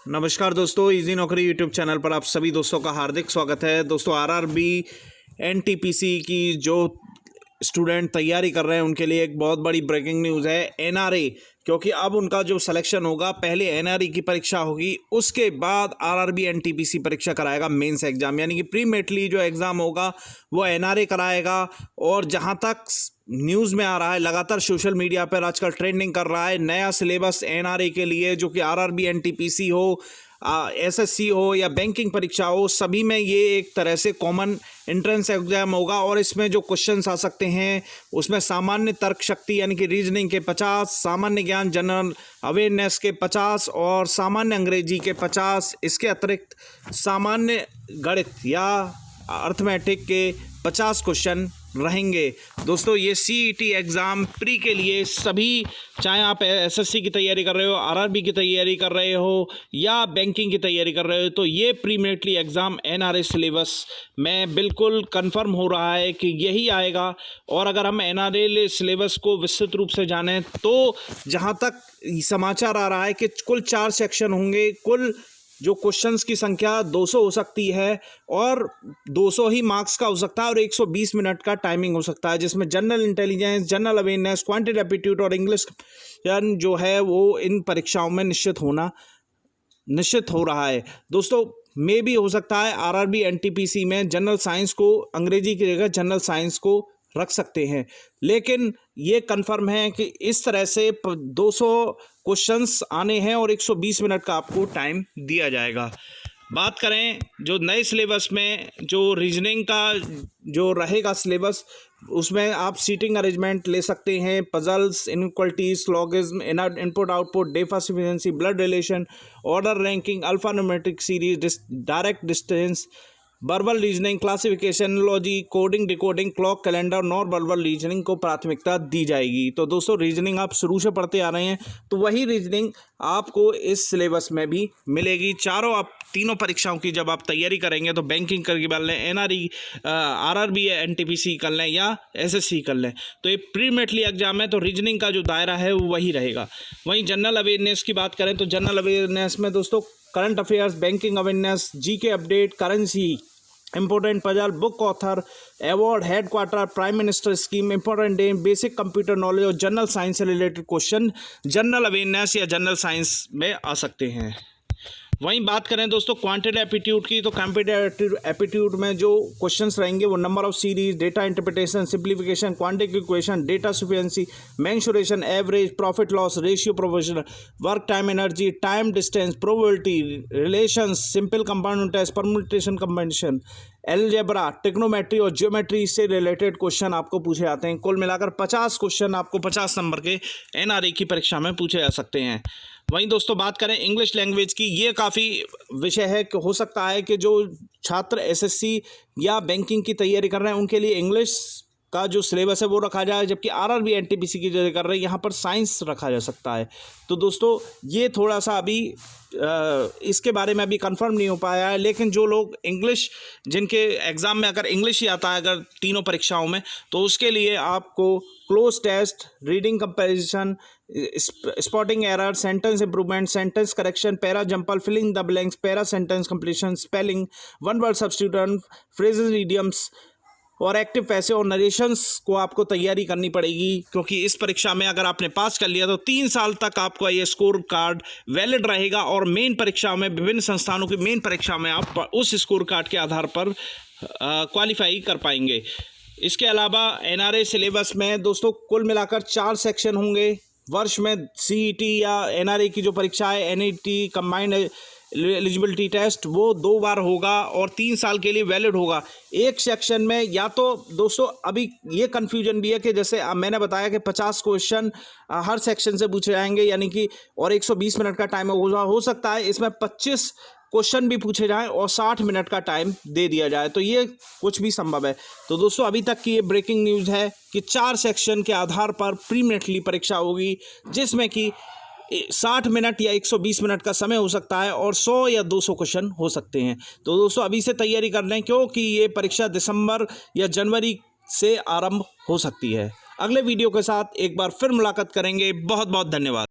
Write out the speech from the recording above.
नमस्कार दोस्तों, इजी नौकरी यूट्यूब चैनल पर आप सभी दोस्तों का हार्दिक स्वागत है। दोस्तों आरआरबी एनटीपीसी की जो स्टूडेंट तैयारी कर रहे हैं उनके लिए एक बहुत बड़ी ब्रेकिंग न्यूज़ है। एनआरए, क्योंकि अब उनका जो सिलेक्शन होगा, पहले एनआरए की परीक्षा होगी, उसके बाद आरआरबी एनटीपीसी परीक्षा कराएगा मेंस एग्जाम, यानी कि प्री मेटली जो एग्ज़ाम होगा वो एनआरए कराएगा। और जहां तक न्यूज़ में आ रहा है, लगातार सोशल मीडिया पर आजकल ट्रेंडिंग कर रहा है नया सिलेबस एनआरए के लिए, जो कि आरआरबी एनटीपीसी हो, एसएससी हो या बैंकिंग परीक्षा हो, सभी में ये एक तरह से कॉमन एंट्रेंस एग्जाम होगा। और इसमें जो क्वेश्चंस आ सकते हैं उसमें सामान्य तर्क शक्ति यानी कि रीजनिंग के 50, सामान्य ज्ञान जनरल अवेयरनेस के 50 और सामान्य अंग्रेजी के 50, इसके अतिरिक्त सामान्य गणित या अर्थमेटिक के 50 क्वेश्चन रहेंगे। दोस्तों ये सीईटी एग्ज़ाम प्री के लिए सभी, चाहे आप एसएससी की तैयारी कर रहे हो, आरआरबी की तैयारी कर रहे हो या बैंकिंग की तैयारी कर रहे हो, तो ये प्री मेटली एग्ज़ाम एनआरए सिलेबस में बिल्कुल कंफर्म हो रहा है कि यही आएगा। और अगर हम एनआरए सिलेबस को विस्तृत रूप से जानें तो जहाँ तक समाचार आ रहा है कि कुल 4 सेक्शन होंगे, कुल जो क्वेश्चंस की संख्या 200 हो सकती है और 200 ही मार्क्स का हो सकता है और 120 मिनट का टाइमिंग हो सकता है, जिसमें general intelligence, general awareness, quantitative aptitude और इंग्लिश जो है वो इन परीक्षाओं में निश्चित हो रहा है। दोस्तों मे भी हो सकता है आरआरबी एनटीपीसी में जनरल साइंस को, अंग्रेजी की जगह जनरल साइंस को रख सकते हैं, लेकिन ये कंफर्म है कि इस तरह से 200 क्वेश्चंस आने हैं और 120 मिनट का आपको टाइम दिया जाएगा। बात करें जो नए सिलेबस में, जो रीजनिंग का जो रहेगा सिलेबस, उसमें आप सीटिंग अरेंजमेंट ले सकते हैं, puzzles, inequalities, syllogism, input output, data sufficiency, blood relation, order ranking, alphanumeric series, direct distance, verbal reasoning, classification, analogy, coding, decoding, clock, calendar, non verbal reasoning को प्राथमिकता दी जाएगी। तो दोस्तों रीजनिंग आप शुरू से पढ़ते आ रहे हैं तो वही रीजनिंग आपको इस सिलेबस में भी मिलेगी। तीनों परीक्षाओं की जब आप तैयारी करेंगे तो बैंकिंग कर लें, एनआरई, आरआरबी, एनटीपीसी कर लें या एसएससी कर लें, तो ये प्री मेटली एग्जाम है, तो रीजनिंग का जो दायरा है वो वही रहेगा। वहीं जनरल अवेयरनेस की बात करें तो जनरल अवेयरनेस में दोस्तों current affairs, banking awareness, GK update, currency, important puzzle, book author, award, headquarter, prime minister scheme, important day, basic computer knowledge और जनरल साइंस से रिलेटेड क्वेश्चन जनरल अवेयरनेस या general science में आ सकते हैं। वहीं बात करें दोस्तों क्वांटिटेटिव एप्टीट्यूड की, तो क्वांटिटेटिव एप्टीट्यूड में जो क्वेश्चंस रहेंगे वो number of series, data interpretation, simplification, quantitative equation, data sufficiency, mensuration, average, profit loss ratio, proportional, work time energy, time distance, probability, relations, simple compound test, permutation combination, algebra, trigonometry और geometry से related question आपको पूछे जाते हैं। कुल मिलाकर 50 question आपको 50 number के एनआरए की परीक्षा में पूछे जा सकते हैं। वहीं दोस्तों बात करें इंग्लिश लैंग्वेज की, ये काफ़ी विषय है कि हो सकता है कि जो छात्र एसएससी या बैंकिंग की तैयारी कर रहे हैं उनके लिए इंग्लिश का जो सिलेबस है वो रखा जाए, जबकि आरआरबी एनटीपीसी की तैयारी कर रहे हैं यहाँ पर साइंस रखा जा सकता है। तो दोस्तों ये थोड़ा सा अभी इसके बारे में अभी कंफर्म नहीं हो पाया है, लेकिन जो लोग इंग्लिश, जिनके एग्ज़ाम में अगर इंग्लिश ही आता है अगर तीनों परीक्षाओं में, तो उसके लिए आपको cloze test, reading comprehension, spotting error, sentence improvement, sentence correction, para jumble, filling the blanks, para sentence completion, spelling, one word substitution, phrases, idioms और एक्टिव पैसे और नरेशंस को आपको तैयारी करनी पड़ेगी, क्योंकि इस परीक्षा में अगर आपने पास कर लिया तो 3 साल तक आपका ये स्कोर कार्ड वैलिड रहेगा और मेन परीक्षा में, विभिन्न संस्थानों की मेन परीक्षा में आप उस स्कोर कार्ड के आधार पर क्वालिफाई कर पाएंगे। इसके अलावा एनआरए सिलेबस में दोस्तों कुल मिलाकर 4 सेक्शन होंगे। वर्ष में सीईटी या एनआरए की जो परीक्षा है, एनईटी कंबाइंड एलिजिबिलिटी टेस्ट, वो 2 बार होगा और 3 साल के लिए वैलिड होगा। एक सेक्शन में या तो दोस्तों अभी ये कन्फ्यूजन भी है कि जैसे मैंने बताया कि 50 क्वेश्चन हर सेक्शन से पूछे जाएंगे, यानी कि और 120 मिनट का टाइम हो सकता है इसमें 25 क्वेश्चन भी पूछे जाएं और 60 मिनट का टाइम दे दिया जाए, तो ये कुछ भी संभव है। तो दोस्तों अभी तक की ये ब्रेकिंग न्यूज़ है कि 4 सेक्शन के आधार पर प्री मेटली परीक्षा होगी, जिसमें कि 60 मिनट या 120 मिनट का समय हो सकता है और 100 या 200 क्वेश्चन हो सकते हैं। तो दोस्तों अभी से तैयारी कर लें, क्योंकि ये परीक्षा दिसंबर या जनवरी से आरंभ हो सकती है। अगले वीडियो के साथ एक बार फिर मुलाकात करेंगे। बहुत बहुत धन्यवाद।